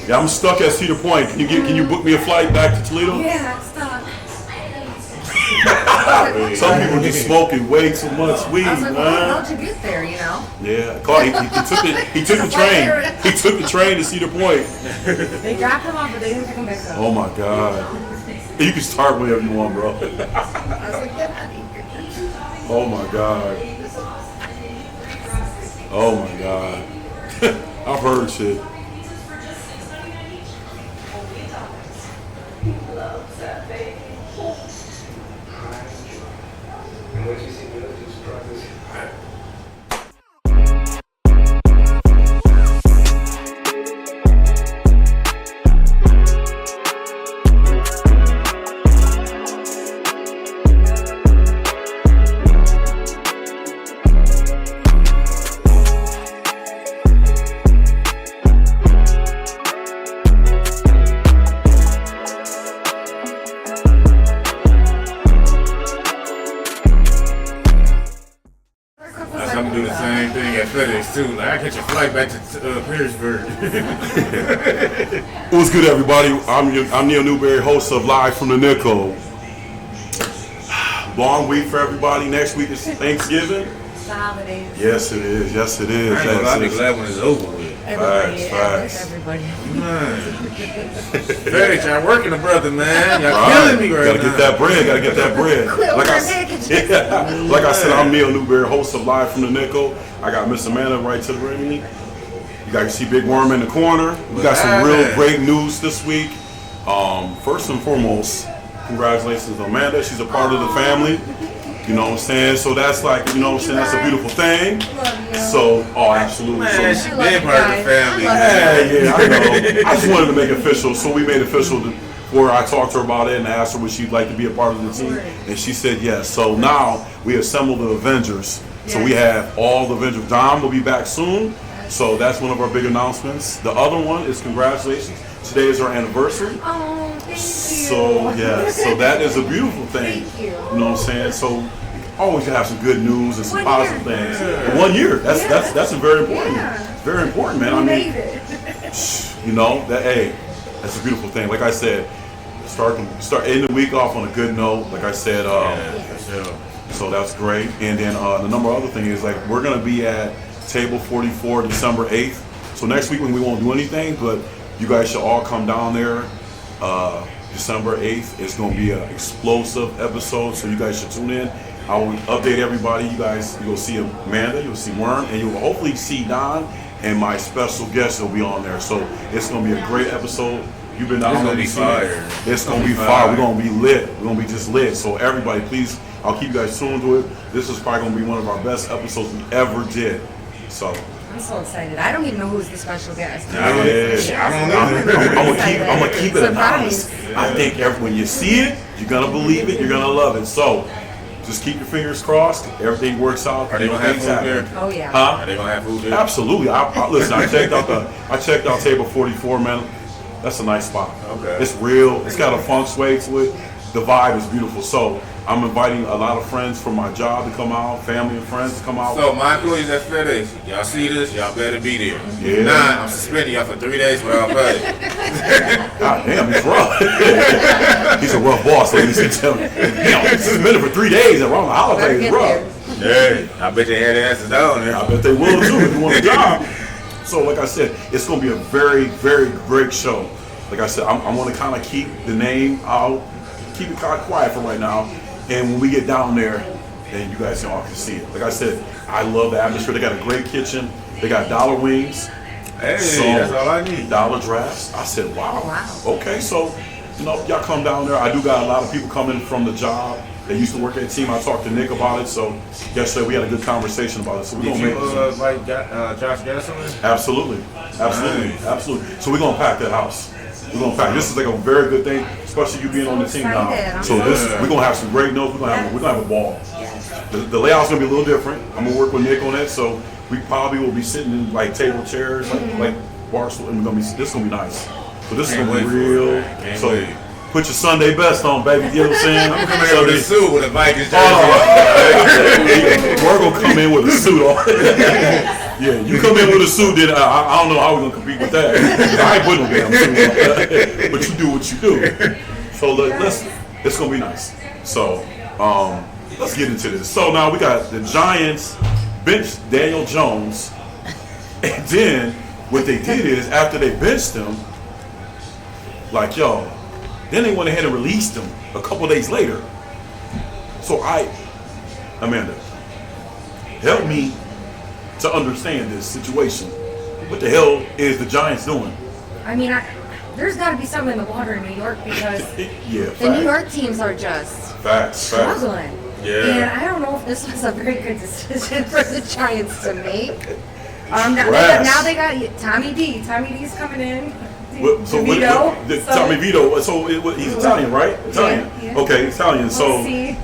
Yeah, I'm stuck at Cedar Point. Can you book me a flight back to Toledo? Yeah, I'm stuck. Some people just smoking way too much weed, I was like, man. well, how'd you get there, Yeah, Carl, he took the train. He took the train to Cedar Point. They dropped him off, but they didn't pick him back up. Oh my God. You can start whenever you want, bro. I was like, get out of here. Oh my God. Oh my God. I've heard shit. I'm do the same thing at FedEx too. Like I catch a flight back to Petersburg. What's good, everybody? I'm Neal Newberry, host of Live from the Nickel. Long week for everybody. Next week is Thanksgiving. The holidays. Yes, it is. Yes, it is. I'll be glad when it's over with. Everybody. Facts. Everybody. Man. FedEx, y'all working the brother, man. Y'all killing me right Gotta now. get that bread. Gotta get that bread. Like I said, I'm Neal Newberry, host of Live from the Nickel. I got Miss Amanda right to the ring. You guys see Big Worm in the corner. We got some real great news this week. First and foremost, congratulations to Amanda. She's a part of the family. You know what I'm saying? So that's like, you know what I'm saying? That's a beautiful thing. So, absolutely. Man, So, she been part of the family, man. yeah, I know. I just wanted to make it official. So we made it official where I talked to her about it and asked her would she'd like to be a part of the team. And she said yes. So now we assembled the Avengers. So we have all the Avengers. Dom will be back soon. So that's one of our big announcements. The other one is congratulations. Today is our anniversary. Oh, thank you. So yeah, so that is a beautiful thing. Thank you. You know what I'm saying? So always have some good news and some 1 year. positive things. 1 year. That's a very important. Yeah. It's very important, man. We I mean, made it. you know that. Hey, that's a beautiful thing. Like I said, start ending the week off on a good note. Like I said, so that's great. And then the number other thing is like we're gonna be at Table 44 December 8th. So next week when we won't do anything, but you guys should all come down there. December 8th. It's going to be an explosive episode, so you guys should tune in. I will update everybody. You'll see Amanda, you'll see Worm, and you'll hopefully see Don, and my special guest will be on there. So it's going to be a great episode. You've been down there. It's going to be fire. It's going to be fire. We're going to be lit. We're going to be just lit. So everybody, please, I'll keep you guys tuned to it. This is probably going to be one of our best episodes we ever did. So I'm so excited. I don't even know who's the special guest. I don't know. I'm gonna keep it anonymous. I think when you see it, you're gonna believe it, you're gonna love it. So just keep your fingers crossed. Everything works out. Are they gonna have food there? Oh yeah. Huh? Are they gonna have food there? Absolutely. Listen, I checked out table 44, man. That's a nice spot. Okay. It's real. It's got a funk sway to it. The vibe is beautiful. So I'm inviting a lot of friends from my job to come out, family and friends to come out. So my employees at FedEx, y'all see this, y'all better be there. Yeah. Nah, I'm suspending y'all for 3 days without pay. God damn, he's rough. He's a rough boss, ladies and gentlemen. Damn, suspended for 3 days around the holidays is rough. Yeah, I bet they had their asses down there. I bet they will too if you want a job. So like I said, it's going to be a very, very great show. Like I said, I want to kind of keep the name out, keep it kind of quiet for right now. And when we get down there, then you guys all can see it. Like I said, I love the atmosphere. They got a great kitchen. They got dollar wings. Hey, So, that's all I need. Dollar drafts. I said, wow. Wow. Okay, so, you know, y'all come down there. I do got a lot of people coming from the job. They used to work at the team. I talked to Nick about it. So yesterday we had a good conversation about it. So we're Did going to you make this. like Josh Gasson? Absolutely. So we're going to pack that house. We're going to pack. This is like a very good thing, especially you being on the team now. So we're going to have some great notes. We're going to have a ball. The layout's going to be a little different. I'm going to work with Nick on it. So we probably will be sitting in like table chairs, like bar stool, and this is going to be nice. So this is going to be real. So put your Sunday best on, baby. You know what I'm saying? I'm coming here with a suit with a Vikings jersey. We're going to come in with a suit on. Yeah, you come in with a suit, then I don't know how we're gonna compete with that. I ain't putting no damn suit, but you do what you do. So it's gonna be nice. So let's get into this. So now we got the Giants bench Daniel Jones, and then what they did is after they benched him, like then they went ahead and released him a couple days later. So Amanda, help me to understand this situation. What the hell is the Giants doing? I mean, there's got to be something in the water in New York because Yeah, the New York teams are just facts. struggling. Yeah. And I don't know if this was a very good decision for the Giants to make. Now they got Tommy D. Tommy D's coming in. Vito. Tommy Vito. So he's Italian, right? Italian. Yeah. Okay, Italian. So We'll see.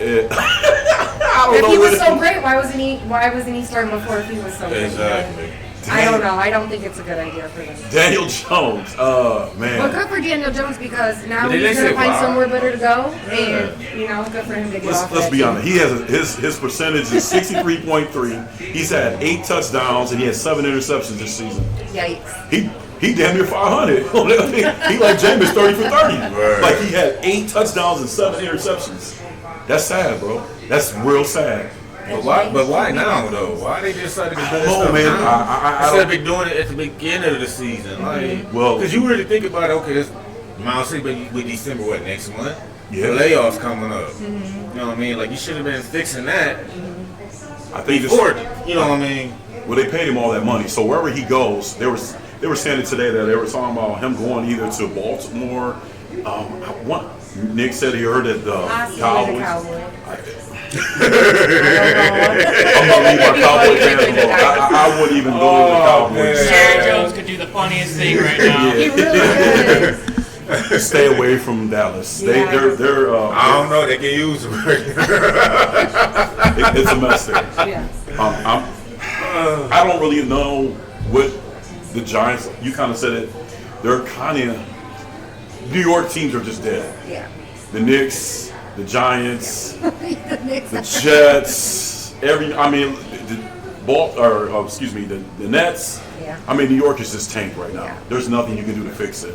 I don't If know he was what so great, why wasn't he starting before if he was so great? Exactly. I don't know. I don't think it's a good idea for them. Daniel Jones. Man. Well, good for Daniel Jones because now Did he's they going to say find wow? somewhere better to go, and good for him to get off. Let's that be team. honest. He has his percentage is 63.3. He's had 8 touchdowns and he has 7 interceptions this season. Yikes! He damn near 500. He like Jameis 30 for 30. Right. Like he had 8 touchdowns and 7 interceptions. That's sad, bro. That's real sad. But why now though? Why they decided to do this Oh stuff man, now? I Instead of don't, doing it at the beginning of the season, like, Well- because you really think about it, okay, this Mount City, but with December, next month? Yeah. The layoffs coming up. You know what I mean? Like, you should have been fixing that I think before, you know what I mean? well, they paid him all that money, so wherever he goes, they were saying it today that they were talking about him going either to Baltimore. Nick said he heard that the Possibly the Cowboys. Cowboys. I'm gonna leave my Cowboy fans alone. I wouldn't even go to the Cowboys. Sharon Jones could do the funniest thing right now. He really is. Stay away from Dallas. Yeah. They're I don't know, they can use them. it's a mess there. Yeah. I don't really know what the Giants. You kind of said it. They're kind of New York teams are just dead. Yeah. The Knicks, the Giants, The Knicks. the Jets. The Nets. Yeah. I mean, New York is just tanked right now. Yeah. There's nothing you can do to fix it.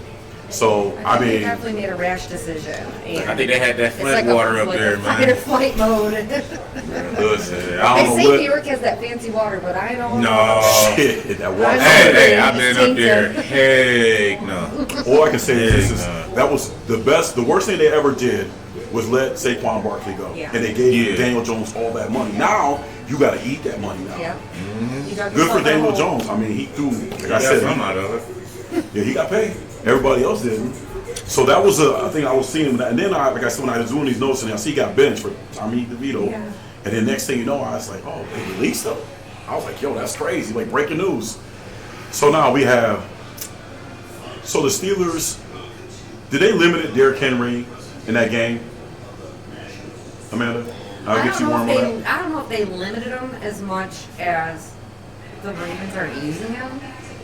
So I They mean, definitely made a rash decision. And I think they had that it's Flint like water up like there, a fight or man. flight mode. listen, I They don't say know New what. York has that fancy water, but I don't know. No. Shit, that water. Hey, I've been up there. Heck no. All I can say is this Nah. that was the best. The worst thing they ever did was let Saquon Barkley go, Yeah. and they gave Yeah. Daniel Jones all that money. Now you got to eat that money now. Yep. You dug Good for yourself a Daniel hole. Jones. I mean, he threw. Like I Got said, some out of it. yeah, he got paid. Everybody else didn't. So that was a thing I was seeing, and then like I said, when I was doing these notes, and I see he got benched for Tommy DeVito, Yeah. and then next thing you know, I was like, oh, they released him. I was like, yo, that's crazy, like breaking news. So now we have. So the Steelers, did they limit Derrick Henry in that game? Amanda, I'll get you warm on that. I don't know if they limited him as much as the Ravens are using him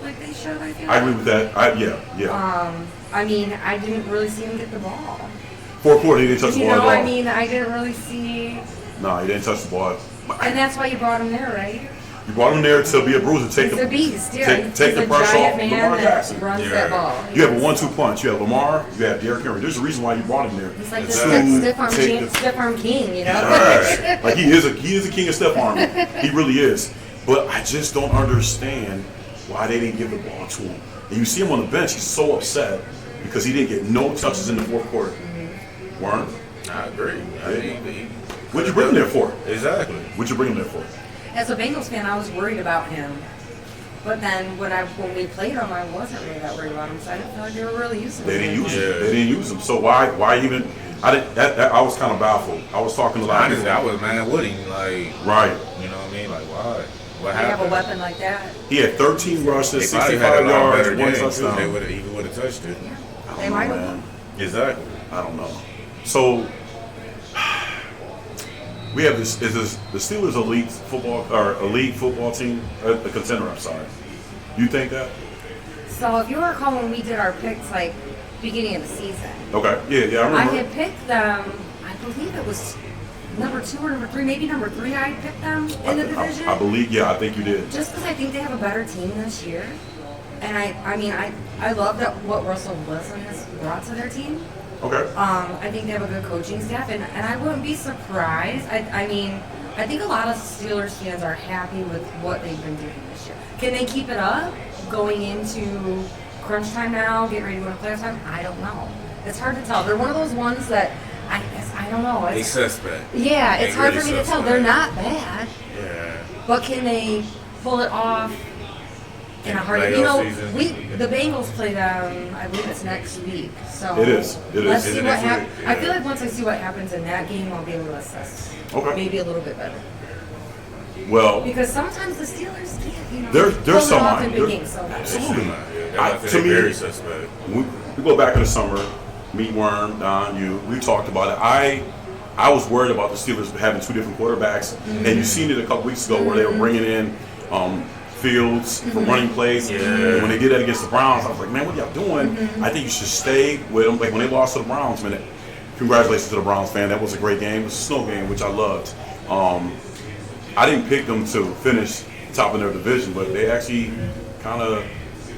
like they should. I feel. I agree with that. Yeah. I mean, I didn't really see him get the ball. Fourth quarter, he didn't touch the You ball know, at all. I mean, I didn't really see, No, he didn't touch the ball. and that's why you brought him there, right? You brought him there to be a bruiser, take He's the a beast, yeah. take the He's a pressure giant off man Lamar that Jackson. runs Yeah. that ball. You have a 1-2 punch. You have Lamar, you have Derrick Henry. There's a reason why you brought him there. He's like the Exactly. stiff arm king, you know? Right. Like he is a king of step arm. He really is. But I just don't understand why they didn't give the ball to him. And you see him on the bench, he's so upset because he didn't get no touches in the fourth quarter. Warren, I agree. what'd you bring him there for? Exactly. What'd you bring him there for? As a Bengals fan, I was worried about him. But then when we played him, I wasn't really that worried about him. So I didn't feel like they were really using him. They didn't use Yeah. him. They didn't use him. So why even? I didn't. I was kind of baffled. I was talking to a lot of Honestly, people. I was mad with him. Like, Right. you know what I mean? Like, why? What You have a happened? weapon like that. He had 13 They rushes, probably 65 had a lot yards, better 1 game, too. They touchdown. he would have touched it. I don't They know, might have. man. Exactly. I don't know. So we have this. Is this the Steelers elite football team? A contender. I'm sorry. You think that? So if you recall when we did our picks, like, beginning of the season, Okay. Yeah. I I remember. had picked them, I believe it was number 2 or number 3, maybe number 3 I picked them in the division. I believe, I think you did. Just because I think they have a better team this year. And I love that what Russell Wilson has brought to their team. Okay. I think they have a good coaching staff, and I wouldn't be surprised. I think a lot of Steelers fans are happy with what they've been doing this year. Can they keep it up going into crunch time now, get ready to go to playoff time? I don't know. It's hard to tell. They're one of those ones that I don't know. They suspect. Yeah, it's hard really for me to tell. They're not bad. Yeah. But can they pull it off in a hard? The Bengals play them. I believe it's next week. So It is. Let's Is see it what next week? happens. I feel like once I see what happens in that game, I'll be able to assess. Okay. Maybe a little bit better. Well, Because sometimes the Steelers can't, there's pull some it off in there- big games. So absolutely. To me, very suspect. We go back in the summer, me, Worm, Don, you. We talked about it. I was worried about the Steelers having 2 different quarterbacks, and you seen it a couple weeks ago where they were bringing in Fields for running plays. Yeah. And when they did that against the Browns, I was like, man, what y'all doing? I think you should stay with them. Like when they lost to the Browns, man. Congratulations to the Browns fan. That was a great game. It was a snow game, which I loved. I didn't pick them to finish top of their division, but they actually kind of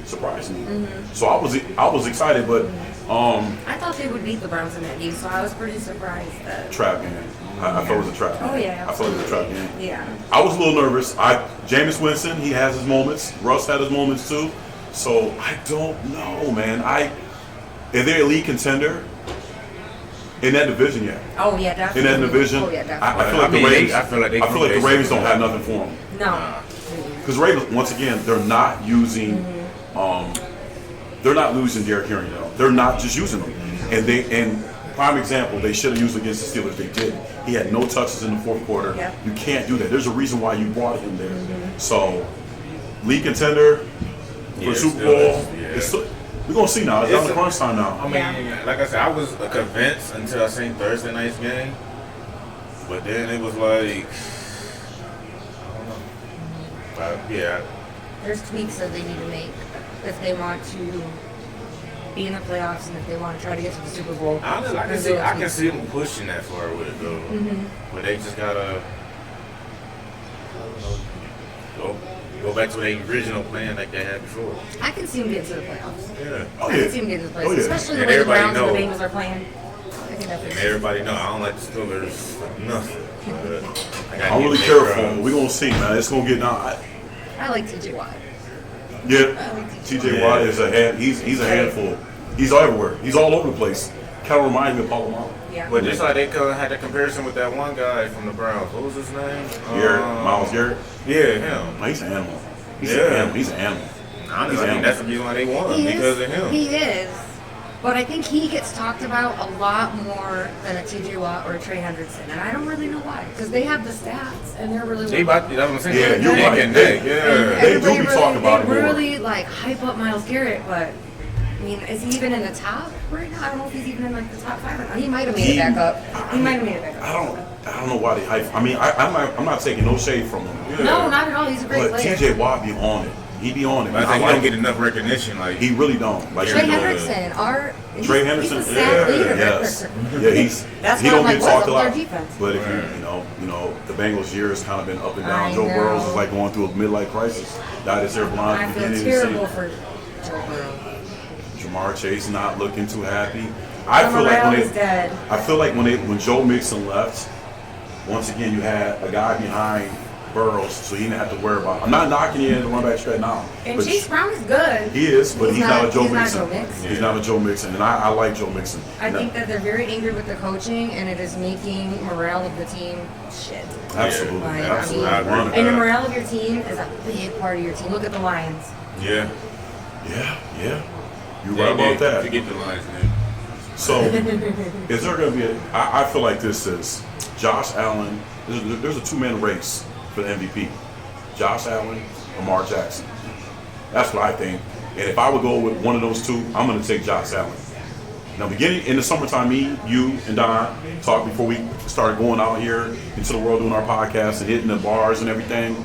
surprised me. So I was excited, but I thought they would beat the Browns in that game, so I was pretty surprised that. trap game. I thought it was a trap game. Oh, yeah, I thought it was a trap game. Yeah. I was a little nervous. Jameis Winston, he has his moments. Russ had his moments too. So I don't know, man. Is there a league contender in that division yet? Oh yeah, In definitely. that division, Oh yeah, definitely. I feel like the Ravens. I feel like the Ravens don't have nothing for them. No. Because Ravens, once again, they're not using, they're not losing Derrick Henry though. They're not just using them. And prime example, they should have used against the Steelers. They did. He had no touches in the 4th quarter. Yep. You can't do that. There's a reason why you brought him there. So, league contender for the Super Bowl. Yeah. We're gonna see now. It's down to crunch time now. I mean, like I said, I was convinced until I seen Thursday night's game, but then it was like, I don't know. But yeah, There's tweaks that they need to make if they want to be in the playoffs and if they want to try to get to the Super Bowl. honestly, I can see them pushing that far with it though. But they just gotta, I don't know, go back to the original plan like they had before. I can see them getting to the playoffs. Yeah. Oh, I yeah. can see them getting to the playoffs, Oh, yeah. especially the And way the everybody Browns and the knows. Bengals are playing. I can definitely. And everybody know I don't like the Steelers nothing. I'm really careful. We're gonna see, man. It's gonna get down. I like TJ Watt. Yeah, TJ Watt is he's a handful. He's everywhere. He's all over the place. Kind of reminds me of Palomar. Yeah. But just like they had the comparison with that one guy from the Browns. What was his name? Miles Garrett. Yeah, him. No, he's an animal. He's Yeah. an animal. He's an animal. Honestly, I think that's the reason why they won, because of him. He is. But I think he gets talked about a lot more than a TJ Watt or a Trey Hendrickson. And I don't really know why. Because they have the stats and they're really They about, that's what I'm saying. Yeah, They're you're neck right. and neck, yeah. They do be talking about it They more. really like hype up Miles Garrett, but I mean, is he even in the top right now? I don't know if he's even in like the top 5 right now. He might have made it back up. He might have made it back up. I don't know why they hype. I mean, I'm not taking no shade from him. Yeah. No, not at all. He's a great But player. TJ Watt be on it. He be on it. But I I think he like don't get it. enough recognition. Like He really don't. Like Trey you know, Hendrickson, Trey Henderson, he's a sad leader. yes, yeah, he's That's he why don't I'm get like, talked a what's lot. up with their defense? But if you know, the Bengals' year has kind of been up and down. I Joe know. Burrow is like going through a midlife crisis. Died at Airline I at the feel beginning of terrible the for Joe Burrow. season. Jamar Chase not looking too happy. I feel Morale like is dead. I feel like when Joe Mixon left, once again you had a guy behind Burrows, so he didn't have to worry about. I'm not knocking you in the run back straight now. And but Chase Brown is good. he is, but he's not a Joe he's not Mixon. Joe Mixon. He's not a Joe Mixon, and I like Joe Mixon. I think that they're very angry with the coaching, and it is making morale of the team shit. Absolutely, Like, absolutely. I agree with And the that. morale of your team is a big part of your team. Look at the Lions. yeah. Yeah. You're right about To that. get the lines, man. So, is there going to be I feel like this is Josh Allen. There's a 2-man race for the MVP. Josh Allen, Lamar Jackson. That's what I think. And if I would go with one of those two, I'm going to take Josh Allen. Now, beginning in the summertime, me, you, and Don talked before we started going out here into the world doing our podcast and hitting the bars and everything.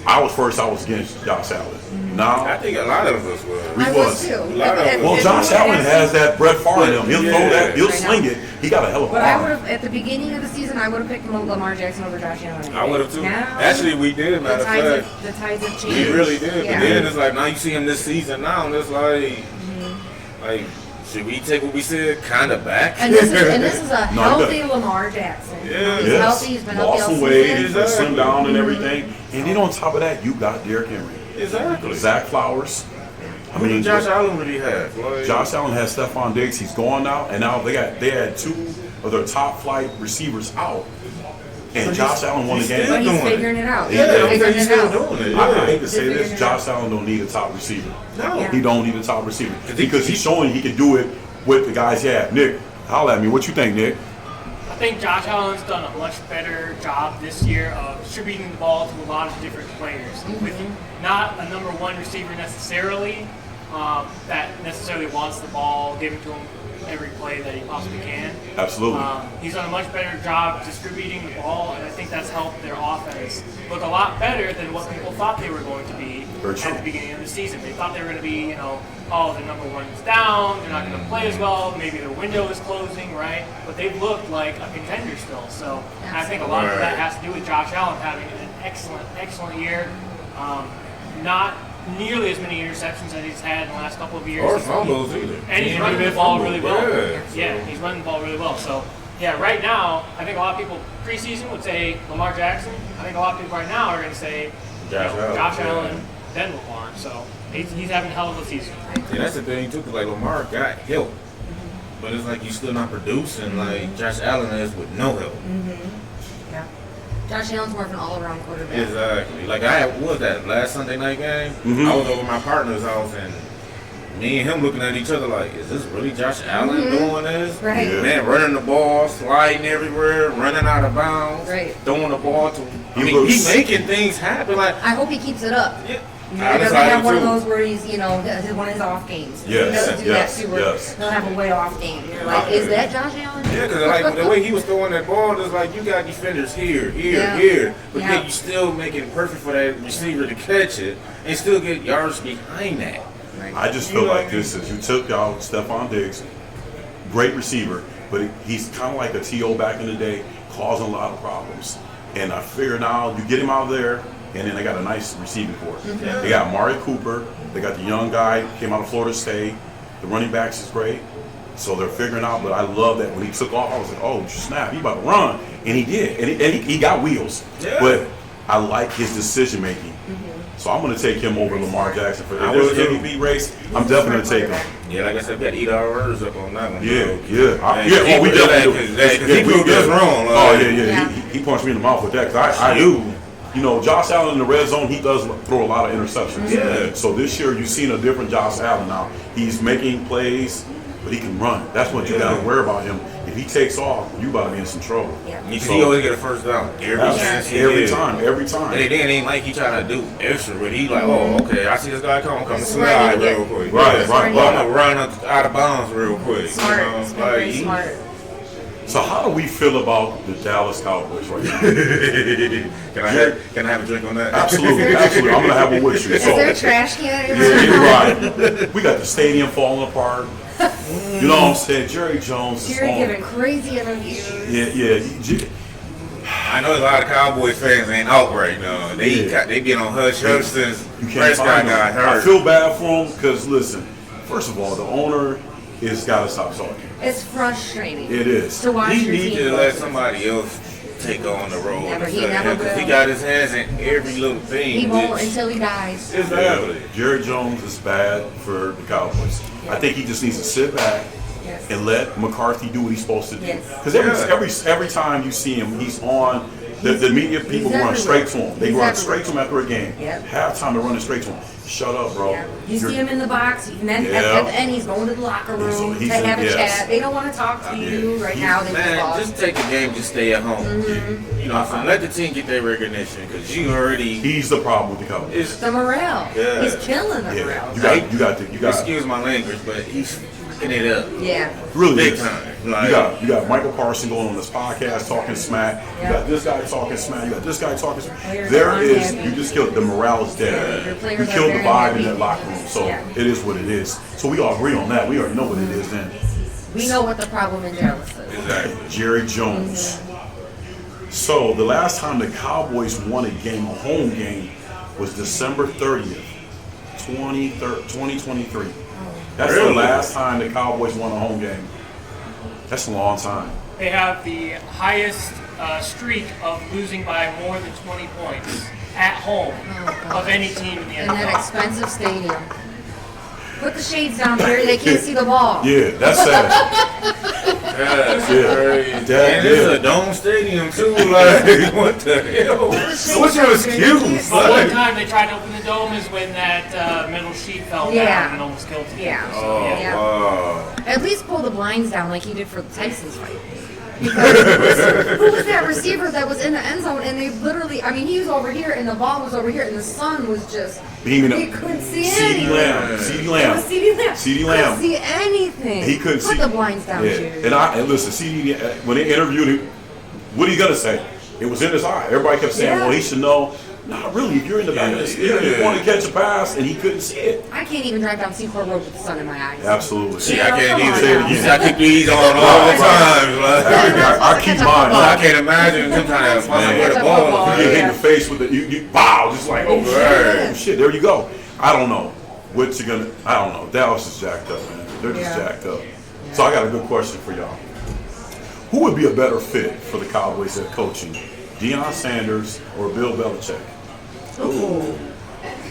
I was against Josh Allen. Now, I think a lot of us were. We I was. too. A lot of well, Josh Allen has that Brett Favre in him. He'll throw that, he'll I know. sling it, he got a hell of But an I would arm. have, at the beginning of the season, I would have picked Lamar Jackson over Josh Allen. I would have too. Now, Actually, we did. Matter of fact, the tides have changed. we really did. Yeah. But then it's like now you see him this season. Now and it's like, should we take what we said kind of back? And this is a No, healthy Lamar Jackson. Yeah. He's healthy. He's been healthy Lost all some weight, season. he's been slimmed down and everything. And then on top of that, you got Derrick Henry. Exactly. Zach Flowers. I Who mean, did Josh Allen really have? Like, Josh Allen has Stephon Diggs. He's gone now, and now they had two of their top flight receivers out, and Josh Allen won the game. But he's doing it. figuring it out. Yeah, He's he's still figuring it out. doing it. I hate to He's say figuring this, it Josh Allen don't need a top receiver. No. Yeah. He don't need a top receiver because he's showing he can do it with the guys he had. Nick, holla at me. What you think, Nick? I think Josh Allen's done a much better job this year of distributing the ball to a lot of different players. With not a number one receiver necessarily that necessarily wants the ball given to him every play that he possibly can. Absolutely. He's done a much better job distributing the ball, and I think that's helped their offense look a lot better than what people thought they were going to be Very true. at the beginning of the season. They thought they were going to be, the number one is down, they're not going to play as well, maybe their window is closing, right? But they've looked like a contender still. So I think a lot of that has to do with Josh Allen having an excellent year. Not nearly as many interceptions as he's had in the last couple of years. Or fumbles either. And he's running the ball really well. Yeah. Yeah, he's running the ball really well. So, yeah, right now, I think a lot of people preseason would say Lamar Jackson. I think a lot of people right now are going to say Josh Allen, then Lamar. So he's having a hell of a season. Yeah, that's the thing too, 'cause like Lamar got help, but it's like you still not producing like Josh Allen is with no help. Yeah. Josh Allen's more of an all-around quarterback. Exactly. Like what was that last Sunday night game? Mhm. I was over at my partner's house and me and him looking at each other like, is this really Josh Allen doing this? Right. Yeah. Man, running the ball, sliding everywhere, running out of bounds, Right. throwing the ball to. I He mean, looks- he's making things happen. Like, I hope he keeps it up. yeah. He I doesn't decided have one of to. those where he's, one of his off games. Yes, He doesn't do yes, that too, where yes. he'll have a way off game. You're like, is that Josh Allen? Yeah, because like the way he was throwing that ball, it's like you got defenders here, Yeah. here, but Yeah. then you still make it perfect for that receiver to catch it and still get yards behind that. I just feel like this is you took out Stephon Diggs, great receiver, but he's kind of like a T.O. back in the day, causing a lot of problems. And I figure now you get him out of there, and then they got a nice receiving corps. They got Amari Cooper, they got the young guy, came out of Florida State, the running backs is great. So they're figuring out, but I love that when he took off, I was like, oh snap, he about to run. And he did, and he got wheels. Yeah. But I like his decision making. So I'm going to take him over Lamar Jackson for I this would too. MVP race. I'm definitely going to take him. Yeah, like I said, we got to eat our words up on that one. Yeah, bro. yeah. Man, Yeah, he we put that- definitely do. 'cause he proved us wrong. Oh, like- yeah. He punched me in the mouth with that. Cause I do. Josh Allen in the red zone, he does throw a lot of interceptions. Yeah. So this year, you've seen a different Josh Allen now. He's making plays, but he can run. That's what you got to worry about him. If he takes off, you about to be in some trouble. Yeah. You see, he always get a first down every chance he Every gets. time. And it ain't like he trying to do extra, but he like, oh, okay, I see this guy coming This is slide where he real get- quick. Right, Yeah. right, Well, right. I'm gonna run out of bounds real quick. Smart. You know? It's been Like, very smart. So how do we feel about the Dallas Cowboys right now? Can I have a drink on that? Absolutely, absolutely. I'm gonna have one with you. Is there a trash can at your Yeah, house? you're right. We got the stadium falling apart. You know what I'm saying? Jerry Jones is Jerry on. giving crazy interviews. Yeah. I know a lot of Cowboys fans ain't out right now. They Yeah. been on hush since You can't Prescott find got them. I hurt. feel bad for him because listen, first of all, the owner is got to stop talking. It's frustrating. It is. To watch He your needs team to go let through. somebody else take on the role. Never- he never Because he will. got his hands in every little thing. He won't which- until he dies. Exactly. Jerry Jones is bad for the Cowboys. I think he just needs to sit back Yes. and let McCarthy do what he's supposed to do. Yes. Because Yeah. every time you see him, he's on. The media people he's run straight to everywhere. him. They He's run everywhere. straight to him after a game. Yep. Halftime, they're running straight to him. Shut up, bro. Yeah. You You're- see him in the box, and then Yeah. at the end he's going to the locker room He's to have a yes. chat. They don't want to talk to you right now. They Man, just just take the game, just stay at home. Mm-hmm. You know what I'm saying? Let the team get their recognition because you already. He's the problem with the Cowboys. It's, the morale. Yeah. He's killing the Yeah, morale. you got. excuse my language, but he's fucking it up. Yeah. Really Big is. time. Like, You got Michael Carson going on this podcast talking smack. You Yeah. got this guy talking smack. You got this guy talking smack. Players There are is, unhappy. you just killed, the morale is Your dead. players You are killed the very vibe happy. in that locker room. So Yeah. it is what it is. So we all agree on that. We already know what it is then. We know what the problem in Dallas is. Exactly. Jerry Jones. So the last time the Cowboys won a game, a home game, was December 30th, 2023. That's the Really? last time the Cowboys won a home game. That's a long time. They have the highest streak of losing by more than 20 points at home of any team in the In that NFL. expensive stadium. Put the shades down, Jerry. They can't see the ball. Yeah, that's sad. That's Yeah. crazy. That- And it's yeah. a dome stadium too. Like, what the hell? What's your excuse? But one Like, time they tried to open the dome is when that middle sheet fell Yeah. down and almost killed him. Yeah. oh, Yeah. wow. At least pull the blinds down like he did for the Tyson's fight. Because who was that receiver that was in the end zone and they literally, I mean, he was over here and the ball was over here and the sun was just Beaming up. he couldn't see CeeDee anything. Lamb. CeeDee It Lamb. was CeeDee Lamb. CeeDee Lamb. Couldn't see anything. He couldn't Put see. the blinds down, Yeah. Jerry. And listen, CeeDee, when they interviewed him, what are you gonna say? It was in his eye. Everybody kept saying, Yeah. well, he should know. Nah, really, if you're in the back of the stadium, you want to catch a pass, and he couldn't see it. I can't even drive down Secord Road with the sun in my eyes. Absolutely. See, I can't Come on even now. you see, I keep these on all the time. Like, I keep mine. I can't imagine sometimes Man. where the ball You get is. hit in the face with the you wow, just like oh Right. shit. There you go. I don't know what you're gonna. I don't know. Dallas is jacked up, man. They're just Yeah. jacked up. So I got a good question for y'all. Who would be a better fit for the Cowboys at coaching, Deion Sanders or Bill Belichick? Ooh,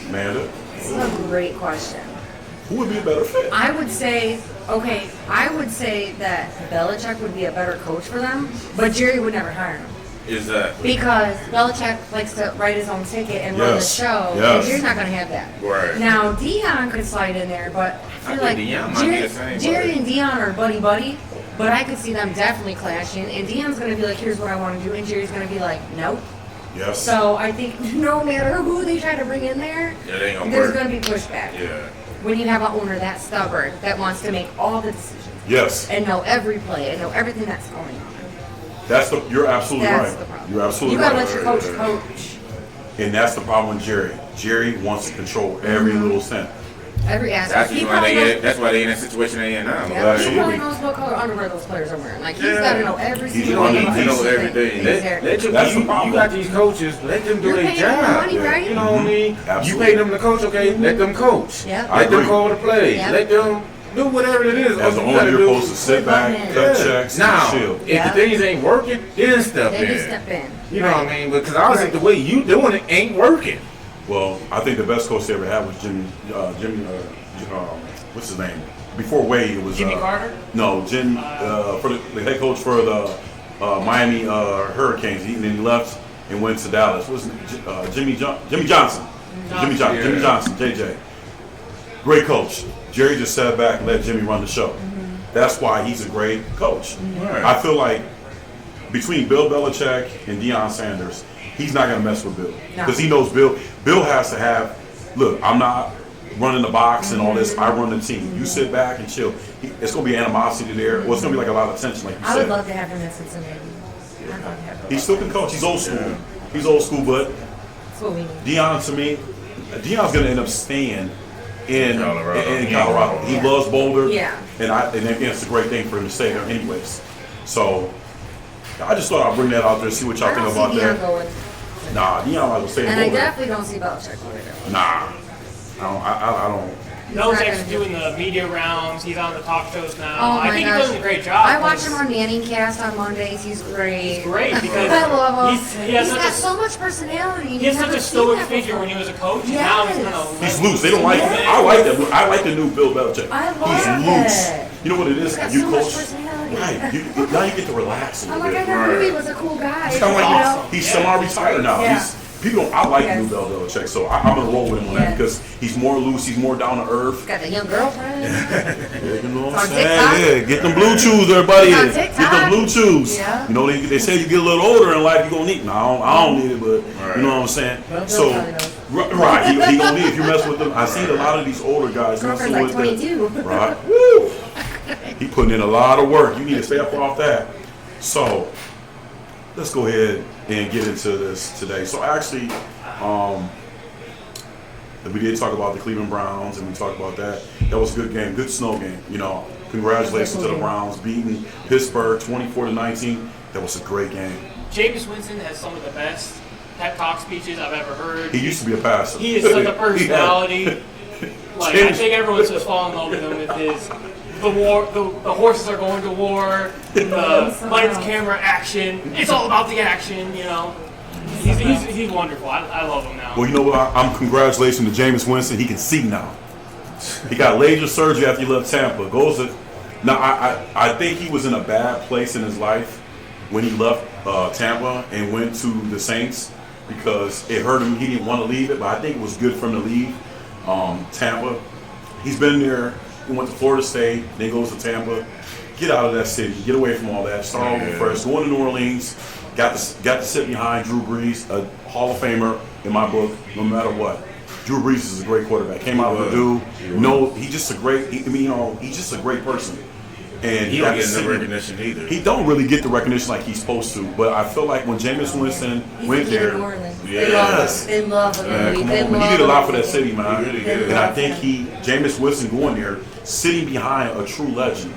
Amanda, this is a great question. who would be a better fit? I would say that Belichick would be a better coach for them, but Jerry would never hire him. Exactly. Because Belichick likes to write his own ticket and run the Yes, show, yes. and Jerry's not going to have that. Right. Now, Dion could slide in there, but I I feel like think Deion might be the same Jerry way. and Dion are buddy-buddy, but I could see them definitely clashing, and Dion's going to be like, here's what I want to do, and Jerry's going to be like, nope. Yes. So I think no matter who they try to bring in there, It ain't gonna there's work. going to be pushback. Yeah. When you have an owner that stubborn, that wants to make all the decisions, Yes. and know every play, and know everything that's going on. You're absolutely That's right. the problem. You're absolutely You gotta right. let your coach coach And that's the problem with Jerry. Jerry wants to control every little cent. every That's aspect. He why probably they knows, get. That's why they in that situation they in now. yeah, Like, he probably Absolutely. knows what color underwear those players are wearing. Like he's Yeah. got to know every He's single running- thing. He knows He's- everything. Exactly. Let That's the you problem. got these coaches. Let them do You're their paying them job. money, right? You know what I mean? Absolutely. You pay them to coach, okay? Let them coach. Yeah. I Let them agree. call the plays. Yeah. Let them do whatever it is. As the All you gotta owner, you're do- supposed to sit back, Yeah. cut checks, Now, and chill. if Yeah. the things ain't working, then step They in. just step in. You know what I mean? Because obviously the way you doing it ain't working. Well, I think the best coach they ever had was Jimmy. What's his name? Before Wade, it was Jimmy Carter? No, Jim for the head coach for the Miami Hurricanes. Then he left and went to Dallas. What's his name? Jimmy Johnson. Jimmy Yeah. Johnson. JJ. Great coach. Jerry just sat back and let Jimmy run the show. That's why he's a great coach. Right. I feel like between Bill Belichick and Deion Sanders, he's not going to mess with Bill No. because he knows Bill. Bill has to have. Look, I'm not running the box and all this. I run the team. You sit back and chill. It's going to be animosity there. Well, it's going to be like a lot of tension, like you I said. would love to have him in Cincinnati. I'd love to have him. He still can coach. He's old school. He's old school, but That's what we need. Deion, to me, Deion's going to end up staying in Colorado. Colorado. He Yeah. loves Boulder. Yeah. And again, it's a great thing for him to stay there anyways. So I just thought I'd bring that out there and see what y'all I think don't about see Deion that. going. Nah, Deion might as well stay in And I Boulder. definitely don't see Belichick going there. Nah. I don't. Belichick's doing the media rounds. He's on the talk shows now. Oh I my think gosh. he does a great job. I watch him on Manning Cast on Mondays. He's great. Great because I love him. he has He's such got a so much personality. he has such You've a never stoic seen that figure before. when he was a coach. And Yes. now he's kind of He's loose. They don't like him. I like that. I like the new Bill Belichick. I love He's loose. it. You know what it is? He's got You so much coach. personality. Right. Now you get to relax a I'm little like, I bit. never knew he was a cool guy. It's kind of like You know? he's semi-retired now. Yeah. I like Yes. new Bill Belichick, so I'm gonna roll with him on that Yes. because he's more loose, he's more down to earth. Got that young girlfriend. You know what On I'm saying? TikTok? Yeah, get them blue chews, everybody. On Get them TikTok? blue chews. Yeah. You know they say you get a little older in life, you gonna need. No, I don't need it, but you know what I'm saying. Well, So Bill probably knows. right, he gonna need if you mess with them. I seen a lot of these older guys messing Girlfriend's like with them. 22. Right. Woo. He putting in a lot of work. You need to stay up off that. So let's go ahead and get into this today. So actually, We did talk about the Cleveland Browns, and we talked about that. That was a good game, good snow game. You know, congratulations to the Browns beating Pittsburgh 24-19. That was a great game. Jameis Winston has some of the best pep talk speeches I've ever heard. He used to be a passer. He is such a personality. Like, I think everyone's just falling in love with him with his the horses are going to war, the lights, camera, action. It's all about the action, you know. He's wonderful. I love him now. Well, you know what? I'm congratulations to Jameis Winston. He can see now. He got laser surgery after he left Tampa. Now, I think he was in a bad place in his life when he left Tampa and went to the Saints because it hurt him. He didn't want to leave it, but I think it was good for him to leave Tampa. He's been there. He went to Florida State, then goes to Tampa. Get out of that city. Get away from all that. Start over fresh. Going to New Orleans. Got to sit behind Drew Brees, a Hall of Famer in my book, no matter what. Drew Brees is a great quarterback. Came out of Purdue. He's just a great. He's just a great person. And he don't get the recognition either. He don't really get the recognition like he's supposed to. But I feel like when Jameis Winston went there, they love him. He did a lot for that city, man. He really did. And I think Jameis Winston going there, sitting behind a true legend,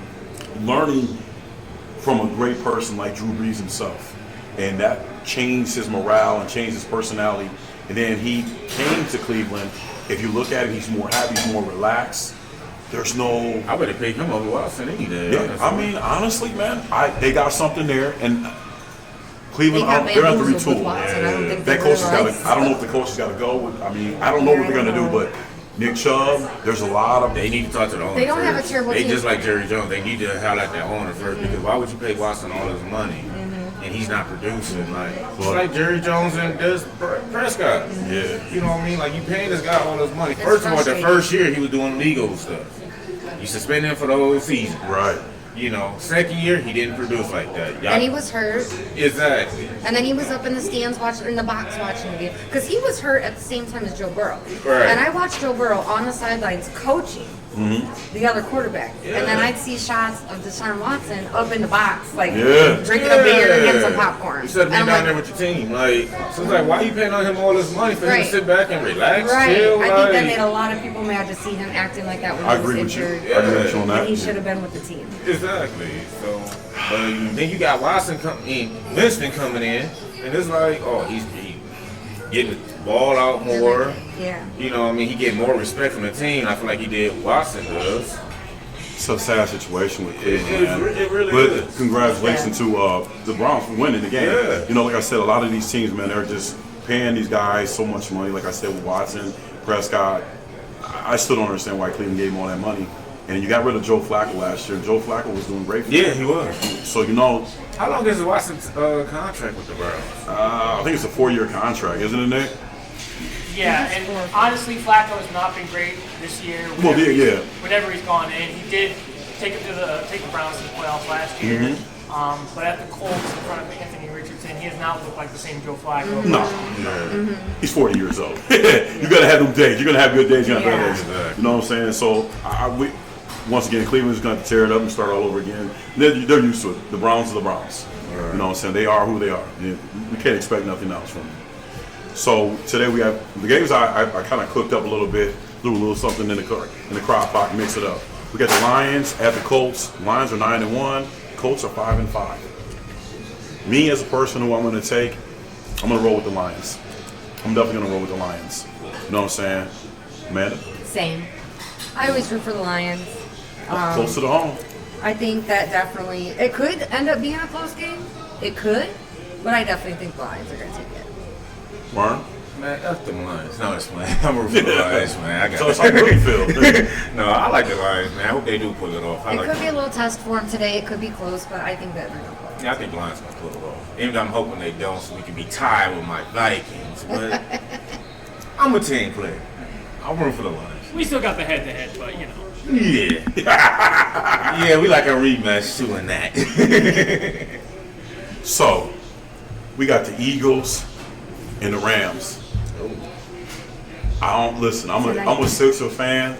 learning from a great person like Drew Brees himself. And that changed his morale and changed his personality. And then he came to Cleveland. If you look at it, he's more happy, he's more relaxed. There's no. I better pick him over Watson any day. Yeah, I mean, honestly, man, they got something there, and Cleveland, they're at the retool. That coach has got to. I don't know if the coach has got to go. I don't know what they're going to do, but Nick Chubb, there's a lot of. They need to talk to the owner. They don't first. have a terrible They team. just like Jerry Jones. They need to highlight their owner first because why would you pay Watson all his money and he's not producing? It's like Jerry Jones and Des Prescott. Yeah. You know what I mean? Like you paying this guy all his money. First of all, the first year he was doing legal stuff. You suspend him for the whole season. Right. You know, second year he didn't produce like that. And he was hurt. Exactly. And then he was up in the stands in the box watching the game. Because he was hurt at the same time as Joe Burrow. Right. And I watched Joe Burrow on the sidelines coaching the other quarterback. Yeah. And then I'd see shots of Deshaun Watson up in the box, like Yeah. drinking a beer and getting some popcorn. You should have been And I'm down like, there with your team. So it's like, why you paying on him all this money for him Right. to sit back and relax, right. chill? I think that made a lot of people mad to see him acting like that when I he was agree with you. injured. I agree with you on that. And he should have been with the team. Exactly. So, but then you got Winston coming in, and it's like, oh, he's getting the ball out more. Yeah. You know, what I mean, he getting more respect from the team. I feel like he did. Watson does. It's a sad situation with Cleveland, man. It really but is. congratulations to the Browns for winning the game. Yeah. You know, like I said, a lot of these teams, man, they're just paying these guys so much money. Like I said, with Watson, Prescott, I still don't understand why Cleveland gave him all that money. And you got rid of Joe Flacco last year. Joe Flacco was doing great for Yeah, them. he was. So, you know, How long is Watson's contract with the Browns? I think it's a 4-year contract, isn't it, Nick? Yeah, and honestly, Flacco has not been great this year. Well, yeah. Whenever he's gone in, he did take the Browns to the playoffs last year. Mm-hmm. But at the Colts in front of Anthony Richardson, he has not looked like the same Joe Flacco. No. He's 40 years old. You're going to have them days. You're going to have good days. You're going to have bad days. You know what I'm saying? So, once again, Cleveland's going to tear it up and start all over again. They're used to it. The Browns are the Browns. Right. You know what I'm saying? They are who they are. We can't expect nothing else from them. So today we have the games. I kind of cooked up a little bit, threw a little something in the crock pot, mix it up. We got the Lions at the Colts. Lions are 9-1. Colts are 5-5. Me as a person who I'm going to take, I'm going to roll with the Lions. I'm definitely going to roll with the Lions. You know what I'm saying, Amanda? Same. I always root for the Lions. Close to the home. I think that definitely, it could end up being a close game. It could, but I definitely think the Lions are going to take it. Warren? Man, F the Lions. No, it's playing. I'm rooting for the Lions, man. I got Tell us how you really feel. No, I like the Lions, man. I hope they do pull it off. It could be a little test for them today. It could be close, but I think that they're going to pull it. Yeah, I think the Lions going to pull it off. Even though I'm hoping they don't, so we can be tied with my Vikings. But I'm a team player. I'm rooting for the Lions. We still got the head-to-head, but you know. Yeah. Yeah, we like a rematch too in that. So, we got the Eagles and the Rams. I don't listen. I'm a Sixer fan,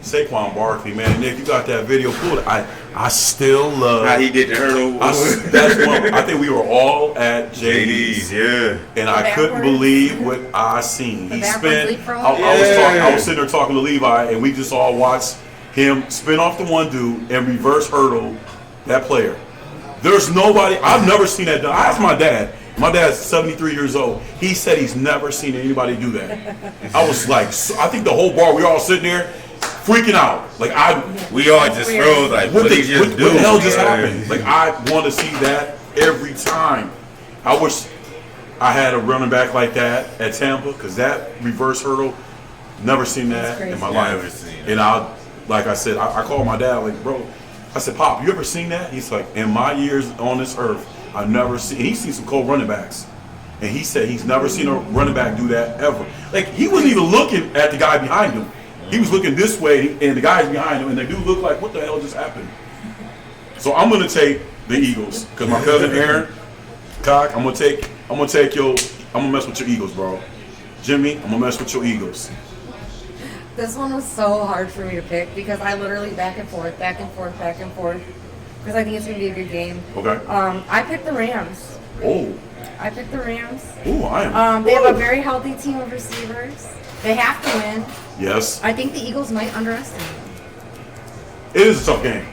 Saquon Barkley, man. Nick, you got that video pulled. I still love How he did the hurdle. that's one. I think we were all at JD's, yeah. and I couldn't believe what I seen. He spent. I was sitting there talking to Levi, and we just all watched him spin off the one dude and reverse hurdle that player. There's nobody. I've never seen that done. I asked my dad. My dad's 73 years old. He said he's never seen anybody do that. I was like, I think the whole bar, we were all sitting there freaking out. Like we all just froze. Like, what did you do? What the hell just happened? Like, I want to see that every time. I wish I had a running back like that at Tampa, because that reverse hurdle, never seen that in my life. And like I said, I called my dad, like, bro, I said, Pop, you ever seen that? He's like, in my years on this earth, I've never seen. He's seen some cold running backs, and he said he's never seen a running back do that ever. Like, he wasn't even looking at the guy behind him. He was looking this way, and the guy's behind him, and they do look like, what the hell just happened? So I'm gonna take the Eagles, because my cousin Aaron, Cock, I'm gonna mess with your Eagles, bro. Jimmy, I'm gonna mess with your Eagles. This one was so hard for me to pick because I literally back and forth, because I think it's going to be a good game. Okay. I picked the Rams. Oh. I picked the Rams. Oh, I am. They have a very healthy team of receivers. They have to win. Yes. I think the Eagles might underestimate them. It is a tough game.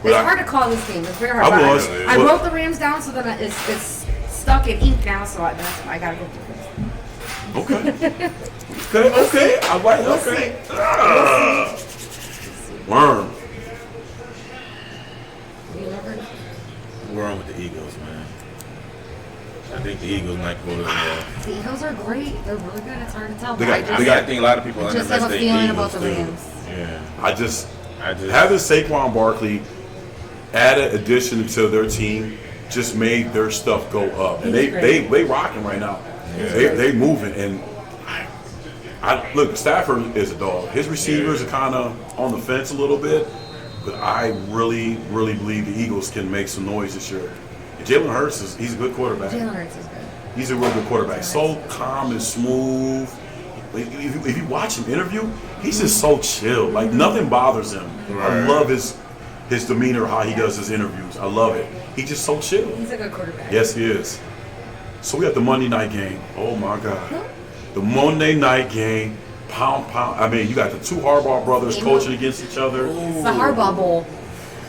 It's hard to call this game. It's very hard. I wrote the Rams down, so then it's stuck in ink now, so I got to go through this. Okay. Okay. I like it. Okay. Worm. We're on with the Eagles, man. I think the Eagles might pull it off. The Eagles are great. They're really good. It's hard to tell. I think a lot of people just have a feeling about the Eagles, Rams. Yeah. I just having Saquon Barkley added addition to their team just made their stuff go up, and they rocking right now. Yeah. They moving, and I look. Stafford is a dog. His receivers are kind of on the fence a little bit, but I really believe the Eagles can make some noise this year. And Jalen Hurts he's a good quarterback. Jalen Hurts is good. He's a real good quarterback. So calm and smooth. If you watch him interview, he's just so chill. Like, nothing bothers him. Right. I love his demeanor, how he does his interviews. I love it. He's just so chill. He's a good quarterback. Yes, he is. So we have the Monday night game. Oh my God. The Monday night game. Pound. I mean, you got the two Harbaugh brothers coaching against each other. It's the Harbaugh Bowl.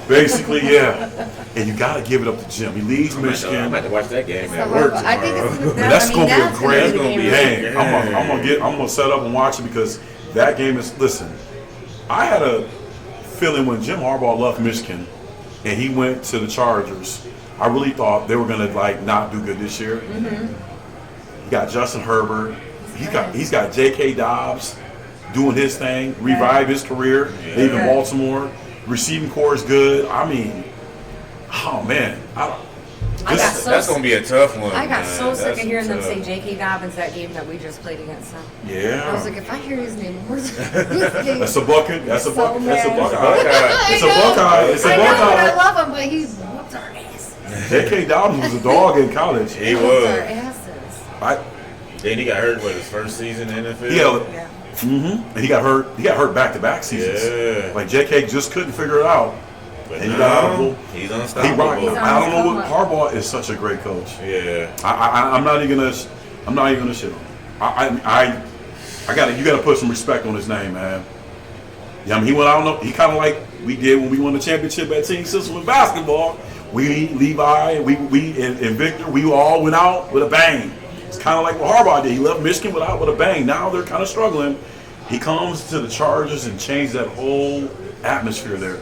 Basically, yeah. And you got to give it up to Jim. He leads Michigan. I'm about to watch that game at work tomorrow. I think it's that's going to be a grand game. I'm gonna set up and watch it, because that game is. Listen, I had a feeling when Jim Harbaugh left Michigan and he went to the Chargers, I really thought they were gonna not do good this year. Mm-hmm. He got Justin Herbert. He's got J.K. Dobbs doing his thing, revive his career. Leaving Baltimore. Receiving core is good. I mean, oh man, that's gonna be a tough one. I got so sick of hearing them say J.K. Dobbins that game that we just played against them. Yeah. I was like, if I hear his name, that's a bucket. That's a bucket. That's a Buckeye. It's a Buckeye. It's a Buckeye. I love him, but he whooped our ass. J.K. Dobbins was a dog in college. He was. Our asses. Then he got hurt his first season in the NFL. Yeah. Mm-hmm. And he got hurt. He got hurt back-to-back seasons. Yeah. Like, J.K. just couldn't figure it out. But and he got out of he's unstoppable. I don't know what Harbaugh is such a great coach. Yeah. I'm not even gonna shit on him. You gotta put some respect on his name, man. Yeah, I mean, he went out. He kind of like we did when we won the championship at Team System with basketball. We, Levi, we and Victor, we all went out with a bang. It's kind of like what Harbaugh did. He left Michigan with a bang. Now they're kind of struggling. He comes to the Chargers and changed that whole atmosphere there.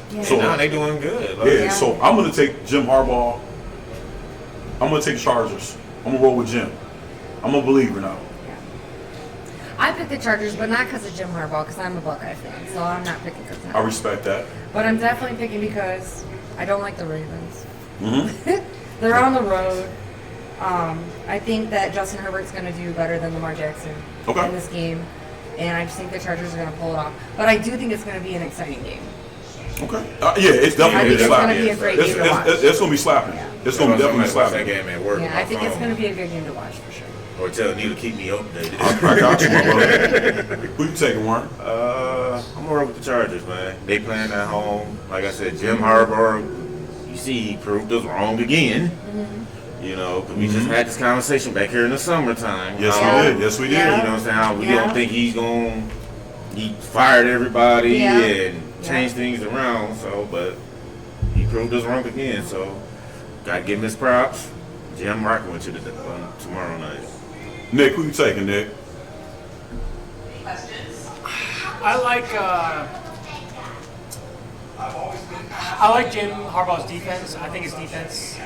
Yeah. So now they doing good. So I'm going to take Jim Harbaugh. I'm going to take the Chargers. I'm going to roll with Jim. I'm a believer now. Yeah. I picked the Chargers, but not because of Jim Harbaugh, because I'm a Buckeye fan. So I'm not picking because of that. I respect that. But I'm definitely picking because I don't like the Ravens. Mm-hmm. They're on the road. I think that Justin Herbert's going to do better than Lamar Jackson in this game. And I just think the Chargers are going to pull it off. But I do think it's going to be an exciting game. Okay. It's definitely going to be a great game to watch. It's going to be slapping. Yeah. It's going to be definitely slapping. That game at work. Yeah, I think it's going to be a good game to watch for sure. Or tell Neal to keep me updated. I got you, my brother. Who you taking, Warren? I'm gonna roll with the Chargers, man. They playing at home. Like I said, Jim Harbaugh, you see, he proved us wrong again. You know, 'cause we just had this conversation back here in the summertime. Yes, How, we did. Yes, we did. You know what I'm saying? How we don't think he fired everybody and changed things around. So, but he proved us wrong again. So, gotta give him his props. Jim rocking with you tomorrow night. Nick, who you taking, Nick? I like Jim Harbaugh's defense. I think his defense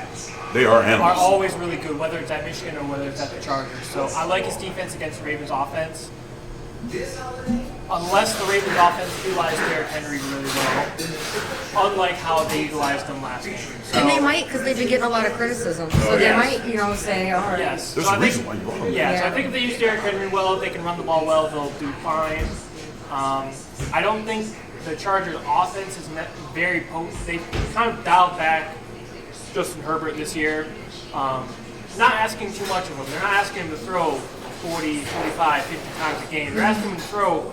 They are are animals. always really good, whether it's at Michigan or whether it's at the Chargers. So I like his defense against the Ravens offense. Unless the Ravens offense utilized Derrick Henry really well, unlike how they utilized him last game. So, And they might, because they've been getting a lot of criticism. So they might, say, all right. yes. There's So a I think- reason why you brought him. Yeah, so I Yeah. think if they use Derrick Henry well, if they can run the ball well, they'll do fine. I don't think the Chargers' offense is very potent. They've kind of dialed back Justin Herbert this year. Not asking too much of him. They're not asking him to throw 40, 45, 50 times a game. They're asking him to throw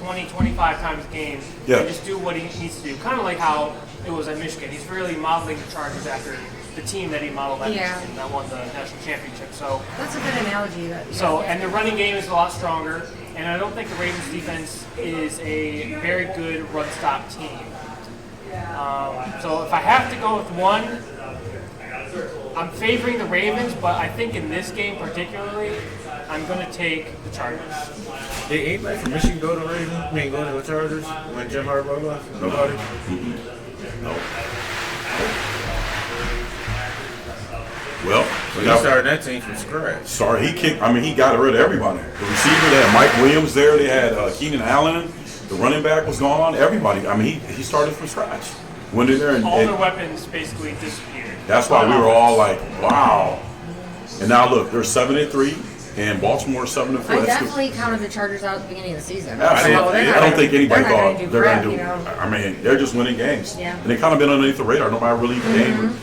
20, 25 times a game Yeah. and just do what he needs to do. Kind of like how it was at Michigan. He's really modeling the Chargers after the team that he modeled at Yeah. Michigan that won the national championship. So That's a good analogy. and the running game is a lot stronger, and I don't think the Ravens defense is a very good run-stop team. So if I have to go with one, I'm favoring the Ravens, but I think in this game particularly, I'm going to take the Chargers. Did anybody from Michigan go to the Ravens? I mean, go to the Chargers when Jim Harbaugh left? Nobody? No. Well, So he started that team from scratch. sorry, he got rid of everybody. The receiver, they had Mike Williams there. They had Keenan Allen. The running back was gone. Everybody. I mean, he started from scratch. Went in there and All their weapons basically disappeared. that's why we were all like, wow. And now look, they're 7-3, and Baltimore is 7-4. I That's good. definitely counted the Chargers out at the beginning of the season. Absolutely. I don't think anybody they're not thought gonna do they're crap, going to do. you know? I mean, they're just winning games. Yeah. And they kind of been underneath the radar. Nobody really game.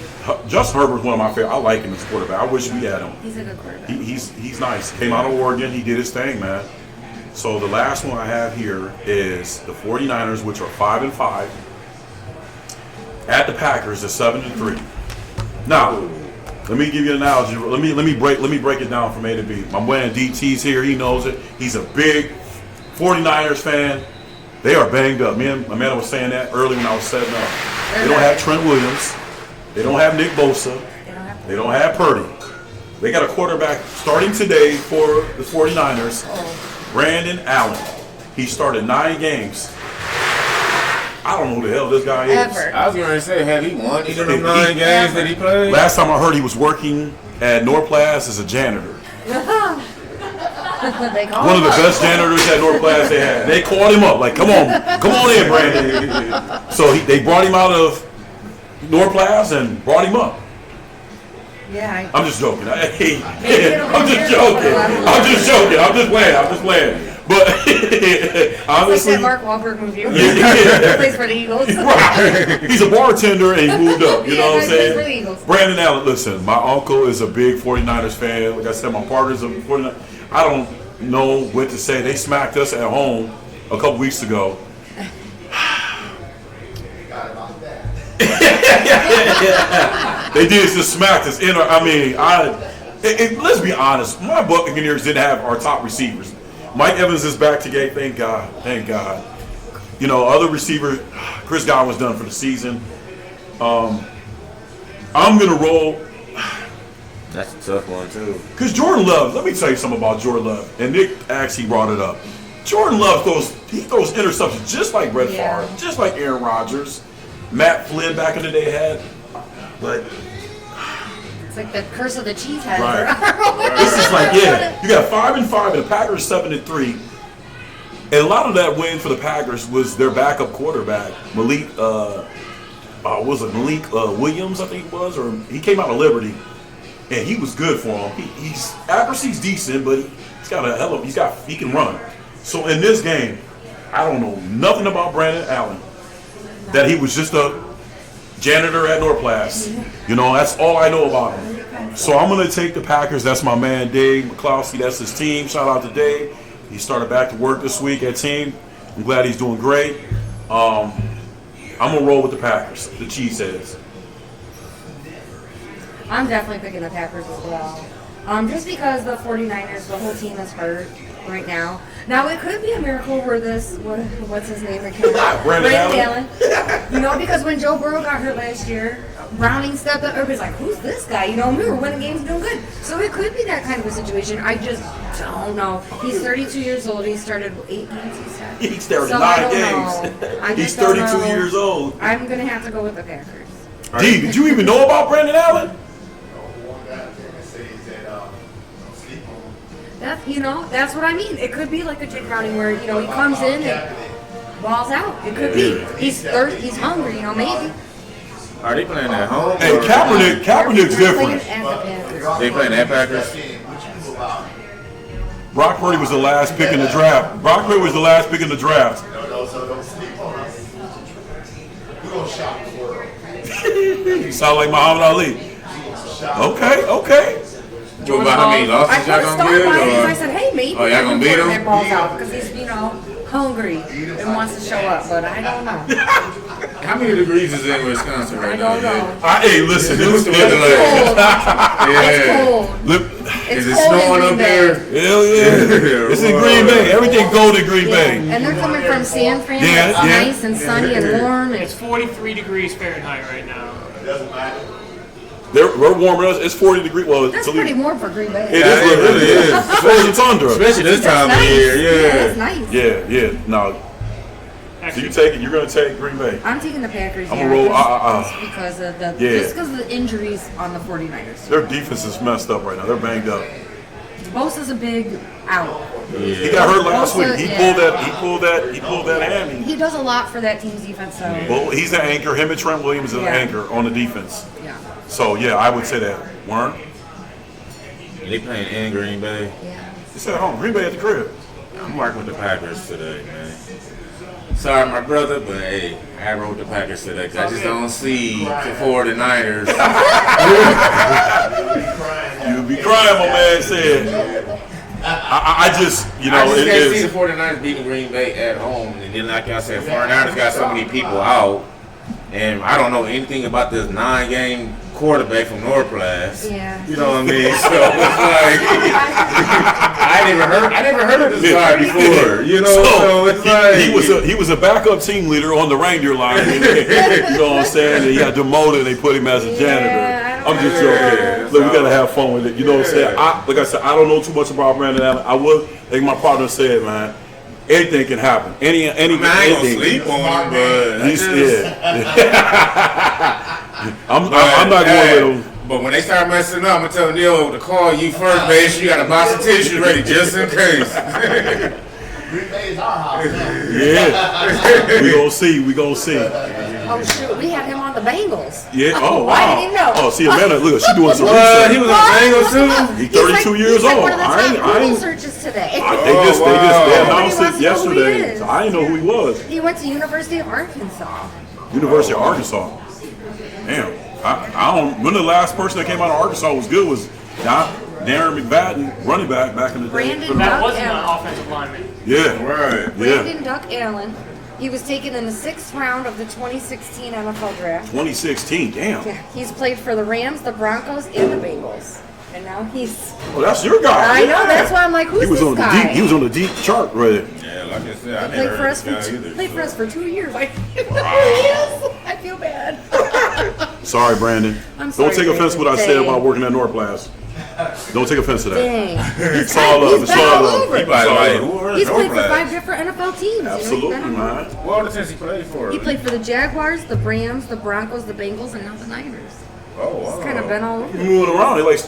Justin Herbert's one of my favorite. I like him as a quarterback. I wish we had him. He's a good quarterback. He's nice. Came out of Oregon. He did his thing, man. So the last one I have here is the 49ers, which are 5-5, at the Packers at 7-3. Now, let me give you an analogy. Let me break it down from A to B. My man DT's here. He knows it. He's a big 49ers fan. They are banged up. My man was saying that early when I was setting up. They don't have Trent Williams. They don't have Nick Bosa. They don't have Purdy. They got a quarterback starting today for the 49ers, Brandon Allen. He started 9 games. I don't know who the hell this guy is. Ever. I was going to say, have he won either of them 9 games that he played? Last time I heard he was working at Norplast as a janitor. They call One of him the up. best janitors at Norplast they had. They called him up like, come on in, Brandon. So they brought him out of Norplast and brought him up. Yeah. I'm just joking. I'm just joking. I'm just playing. But It's honestly, like that Mark Wahlberg movie. Yeah. He plays for the Eagles. right. He's a bartender and he moved up. You know what I'm he plays for the saying? Eagles. Brandon Allen, listen, my uncle is a big 49ers fan. Like I said, my partner's a 49ers. I don't know what to say. They smacked us at home a couple weeks ago. They did just smack us. Let's be honest. My Buccaneers didn't have our top receivers. Mike Evans is back today. Thank God. Thank God. You know, other receiver, Chris Godwin's done for the season. I'm gonna roll That's a tough one, too. because Jordan Love. Let me tell you something about Jordan Love. And Nick actually brought it up. Jordan Love throws interceptions just like Brett Yeah. Favre, just like Aaron Rodgers, Matt Flynn back in the day had. But It's like the curse of the cheesehead. right. This is like, yeah, you got 5-5 and the Packers 7-3. And a lot of that win for the Packers was their backup quarterback, Malik Williams, I think it was, or he came out of Liberty, and he was good for him. He's accuracy's decent, but he's got a hell of he can run. So in this game, I don't know nothing about Brandon Allen. That he was just a janitor at Norplast. You know, that's all I know about him. So I'm going to take the Packers. That's my man, Dave McCloskey. That's his team. Shout out to Dave. He started back to work this week at team. I'm glad he's doing great. I'm going to roll with the Packers, the Cheeseheads. I'm definitely picking the Packers as well. Just because the 49ers, the whole team is hurt right now. Now, it could be a miracle where what's his name again? Brandon Allen. You know, because when Joe Burrow got hurt last year, Browning stepped up. Everybody's like, who's this guy? You know, we were winning games doing good. So it could be that kind of a situation. I just don't know. He's 32 years old. He started 8 games, he said. He started So 9 games. He's 32 years old. I'm going to have to go with the Packers. D, did you even know about Brandon Allen? That's what I mean. It could be like a Jake Browning where, he comes in and balls out. It could be. He's thirsty, he's hungry, maybe. Are they playing at home? Hey, Kaepernick's different. They playing at Packers? Brock Purdy was the last pick in the draft. No, so don't sleep on us. We're going to shock the world. You sound like Muhammad Ali. Okay. Joe, about how many losses y'all gonna get? I said, hey, maybe. Oh, y'all gonna beat him? That balls out because he's, hungry and wants to show up, but I don't know. How many degrees is in Wisconsin right now? I don't know. Hey, listen. It's cold. It's cold. Is it snowing up there? Hell yeah. It's in Green Bay. Everything gold in Green Bay. And they're coming from San Fran. Yeah, It's nice and sunny and warm. It's 43 degrees Fahrenheit right now. It doesn't matter. We're warming us. It's 40 degrees. Well, That's pretty warm for Green Bay. It really is. Especially tundra. Especially this time That's of nice. year, yeah. That's nice. Yeah. No. So Actually, you take it. You're gonna take Green Bay. I'm taking the Packers. I'm gonna roll. Just because of the injuries on the 49ers. Their defense is messed up right now. They're banged up. Bosa's a big out. He got hurt last week. He pulled that hammy. He does a lot for that team's defense, so Well, he's an anchor. Him and Trent Williams is an anchor on the defense. yeah. So yeah, I would say that. Warren. They playing in Green Bay. Yeah. He's at home. Green Bay at the crib. I'm working with the Packers today, man. Sorry, my brother, but hey, I rode the Packers today 'cause I just don't see the 49ers. You'd be crying, my man said. I just, I just it can't see is. the 49ers beating Green Bay at home. And then, like I said, 49ers got so many people out. And I don't know anything about this 9-game quarterback from Northwest. Yeah. You know what I mean? So it's like I never heard of this guy before. You know, so it's like he was a backup team leader on the reindeer line. You know what I'm saying? And he got demoted and they put him as a janitor. I'm just joking. Look, we gotta have fun with it. You know what I'm saying? Like I said, I don't know too much about Brandon Allen. I would, like my partner said, man. Anything can happen. Anything. I ain't gonna sleep on him, but I'm not going with him. But when they start messing up, I'm gonna tell Neal to call you first, base. You got a box of tissues ready just in case. Green Bay is our house now. Yeah. We gonna see. Oh shoot, we had him on the Bengals. Yeah. Oh wow. I didn't know. Oh, see, Amanda, look, she doing some He research. was on the Bengals too. He's 32 years he's like old. One of the top I Google ain't. searches today. They announced Nobody it wants to know who he yesterday. is. So I didn't know who he was. He went to University of Arkansas. University of Arkansas. Damn. I don't. When the last person that came out of Arkansas was good was Darren McFadden, running back in the day. Brandon that Duck wasn't an Allen. offensive lineman. Yeah. Right. Yeah. Brandon Duck Allen. He was taken in the 6th round of the 2016 NFL Draft. 2016. Damn. Yeah, he's played for the Rams, the Broncos, and the Bengals. And now he's... Oh, that's your guy. I know, that's why I'm like, who's He was this on guy? the deep. He was on the deep chart right there. Yeah, like I said, I Played never for heard us of this guy either. Played for us for 2 years. I feel bad. Sorry, Brandon. I'm sorry, Don't take offense to what I said Dang. about working at North Blast. Don't take offense to that. Dang. It's all love. He's It's been all all love. over. He probably like, who are He's played for Northwest? 5 different NFL teams. Absolutely, He's been all over. man. What other teams he played for? He played for the Jaguars, the Rams, the Broncos, the Bengals, and now the Niners. Oh, wow. He's kind of been all over. He moving around. He like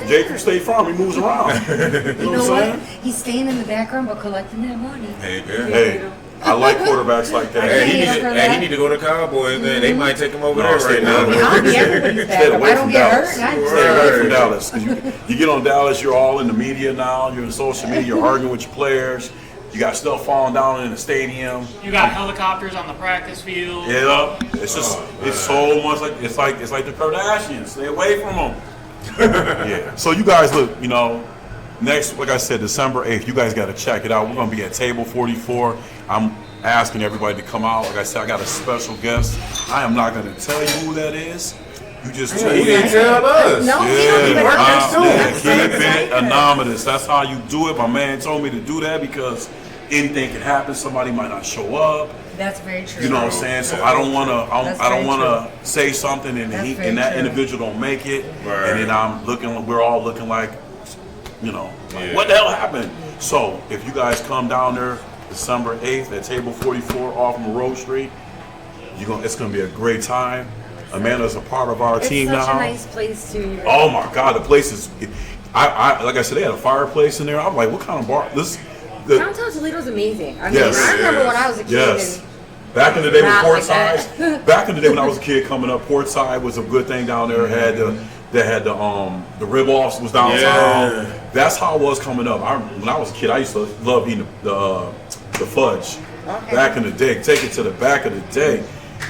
J. State Farm. He moves around. You know You what know I'm what? saying? He's staying in the background but collecting that money. Hey, good. Hey, I like quarterbacks like that. Hey, Yeah, he need to go to Cowboys, then they might take him over No, there stay right now. away. I'll be everybody's Stay backup. away I don't from get Dallas. hurt. Stay away from Dallas. 'Cause you get on Dallas, you're all in the media now. You're in social media. You're arguing with your players. You got stuff falling down in the stadium. You got helicopters on the practice field. Yeah, it's just it's so much like it's like the Kardashians. Stay away from them. Yeah. So you guys look, next, like I said, December 8th, you guys got to check it out. We're going to be at table 44. I'm asking everybody to come out. Like I said, I got a special guest. I am not going to tell you who that is. You just tune You didn't in. tell us. No, we don't even Keep it anonymous. That's how you do it. My man told me to do that because anything can happen. Somebody might not show up. That's very true. You know what I'm saying? So I don't want to. I don't want to say something and That's he very and that true. individual don't make it, Right. and then we're all looking like, Yeah. what the hell happened? So if you guys come down there December 8th at table 44 off Monroe Street, it's gonna be a great time. Amanda's a part of our It's team such now. a nice place to. Oh my God, the place is. I like I said, they had a fireplace in there. I'm like, what kind of bar? Downtown Toledo's amazing. I mean, Yes. I remember when I was a kid. Yes. And Back in the day with Not like Portside, that. back in the day when I was a kid coming up, Portside was a good thing down there. They had the rib offs was downtown. Yeah. That's how it was coming up. When I was a kid, I used to love eating the fudge. Okay. Back in the day, take it to the back of the day.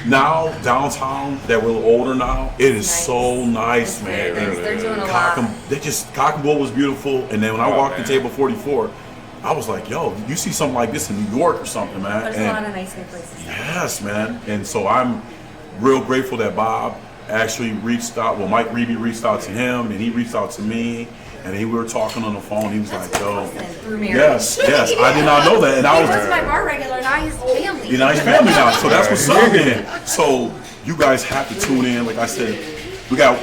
Now downtown, that we're a little older now, it is Nice. so nice, It's man. very nice. They're doing a Cock lot. and Cock and Bull was beautiful, and then when I walked in table 44, I was like, yo, you see something like this in New York or something, man. There's And- a lot of nice new places. Yes, man. And so I'm real grateful that Bob actually reached out. Well, Mike Reedy reached out to him, and he reached out to me, and we were talking on the phone. He was like, "Yo, Through marriage. yes, I did not know that." And I He was, was my bar regular, now he's family. you know, he's family now. So that's what's up, man. So you guys have to tune in. Like I said, we got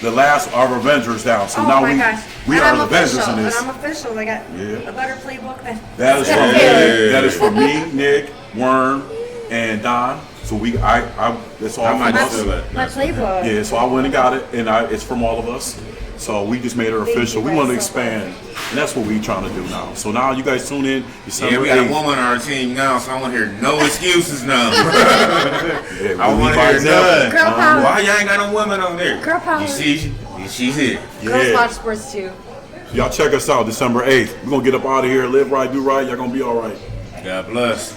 the last of our Avengers down. So Oh now my gosh. we And are I'm the Avengers official, in this. And I'm official. I got Yeah. a better playbook than That is for Yeah. me. That is for me, Nick, Worm, and Don. So it's all I from might us. steal it. my playbook. Yeah, so I went and got it, and it's from all of us. So we just made her Thank official. you We want to guys so expand, and that's what we're trying to do now. So now you guys tune in. Yeah, December we got a 8th. woman on our team now, so I want to hear no excuses now. Yeah, I we want to by hear example. none. Girl power. Why y'all ain't got no women on there? Girl power. You see, she's here. Girls Yeah. watch sports too. Y'all check us out December 8th. We're going to get up out of here, live right, do right. Y'all going to be all right. God bless.